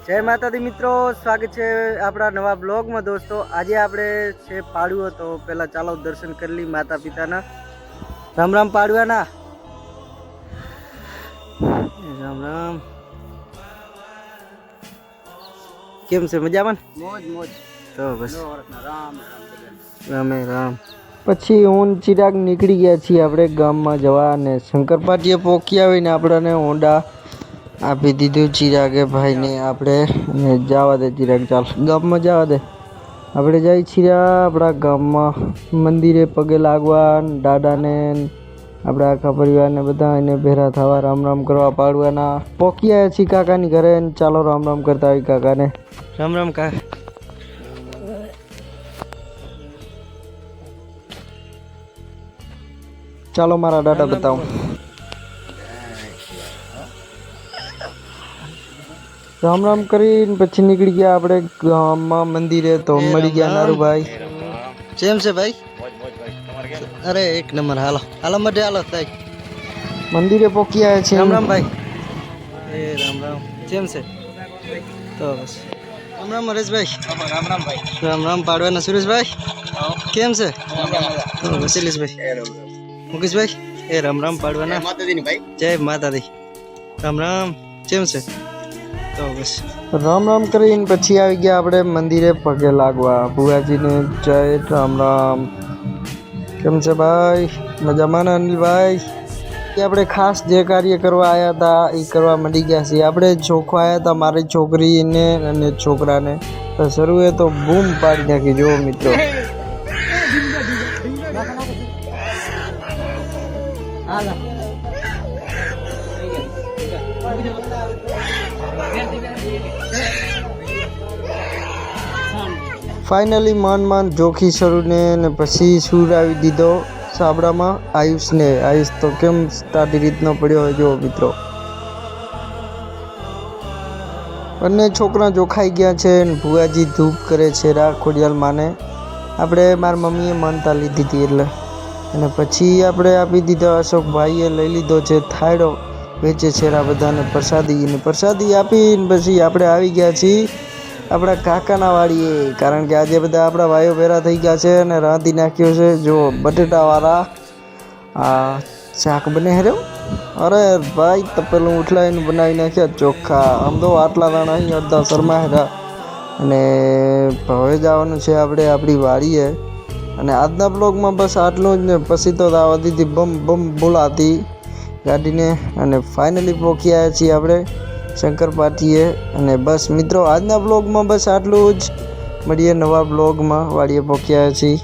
જય માતાજી મિત્રો, સ્વાગત છે આપણા નવા બ્લોગમાં દોસ્તો। આજે આપણે છે પાડવો, તો પહેલા ચાલો દર્શન કરી લઈ માતા પિતાના। રામ રામ પાડવાના, રામ રામ। કેમ છે, મજામાં? મોજ મોજ। તો બસ રામ રામે રામ। પછી હું ચિરાગ નીકળી ગયા છીએ આપણે ગામમાં જવા, અને શંકર પાટીએ પોકી આવીને આપણને હોન્ડા આપી દીધું ચિરાગે ભાઈને આપણે, અને જવા દે ચિરાગ, ચાલ ગામમાં જવા દે। આપણે જઈ છીએ આપણા ગામમાં મંદિરે પગે લાગવા, દાદાને આપણા આખા પરિવારને બધા એને ભેરા થવા, રામ રામ કરવા પાડવાના। પોકી આવ્યા છીએ કાકાની ઘરે, ચાલો રામ રામ કરતા આવી કાકાને। રામ રામ કાકા। ચાલો મારા દાદા બતાવો। રામ રામ કરીને પછી નીકળી ગયા આપણે ગામમાં મંદિરે, તો મળી ગયા નારુભાઈ। કેમ છે ભાઈ? અરે એક નંબર, હાલો હાલો મઢે હાલો સાહેબ, મંદિરે પોકી આવ્યા છે। રામ રામ ભાઈ। એ રામ રામ, કેમ છે? તો બસ રામ રામ હરેશભાઈ। રામ રામ ભાઈ। રામ રામ પાડવાના સુરેશભાઈ, કેમ છે? શૈલેષભાઈ, મુકેશભાઈ, એ રામ રામ પાડવાના। માતાજીની ભાઈ, જય માતાજી, રામ રામ, કેમ છે? તો બસ રામ રામ કરીને પછી આવી ગયા આપણે મંદિરે પગે લાગવા ભુવાજીને। જય રામ રામ, કેમ છે ભાઈ? મજામાં ને અનિલભાઈ? આપણે ખાસ જે કાર્ય કરવા આવ્યા હતા એ કરવા માંડી ગયા છીએ આપણે। ચોખો આવ્યા હતા મારી છોકરીને અને છોકરાને, તો શરૂએ તો બૂમ પાડી નાખી, જુઓ મિત્રો। ફાઇનલી માન જોખી શરૂને ને પછી સૂર આવી દીધો સાબડામાં આયુષને। આયુષ તો કેમ સ્ટાર્ટી રીતનો પડ્યો હોય, જુઓ મિત્રો। બંને છોકરા જોખાઈ ગયા છે, ભુવાજી ધૂપ કરે છે ખોડિયાલ માને। આપણે મારી મમ્મીએ માનતા લીધી હતી એટલે, અને પછી આપણે આપી દીધો, અશોકભાઈએ લઈ લીધો છે થાળો, વેચે છે બધાને પ્રસાદી આપીને પછી આપણે આવી ગયા છીએ આપણા કાકાના વાડીએ, કારણ કે આજે બધા આપણા ભાઈઓ ભેરા થઈ ગયા છે અને રાંધી નાખ્યો છે, જો બટેટાવાળા આ શાક બને હેરો। અરે ભાઈ તપેલું ઉઠલાઈને બનાવી નાખ્યા ચોખ્ખા, આમ તો આટલા દાણા અહીં અડધા શર્મા હેરા। અને હવે જવાનું છે આપણે આપણી વાડીએ, અને આજના બ્લોગમાં બસ આટલું જ ને। પછી તો આવતી હતી બમ બમ બોલાતી ગાડીને, અને ફાઇનલી પહોંચી આવ્યા છીએ આપણે શંકર પાટીએ। અને બસ મિત્રો આજના બ્લોગમાં બસ આટલું જ, મળીએ નવા બ્લોગમાં, વાડીએ પહોંચી આવ્યા છીએ।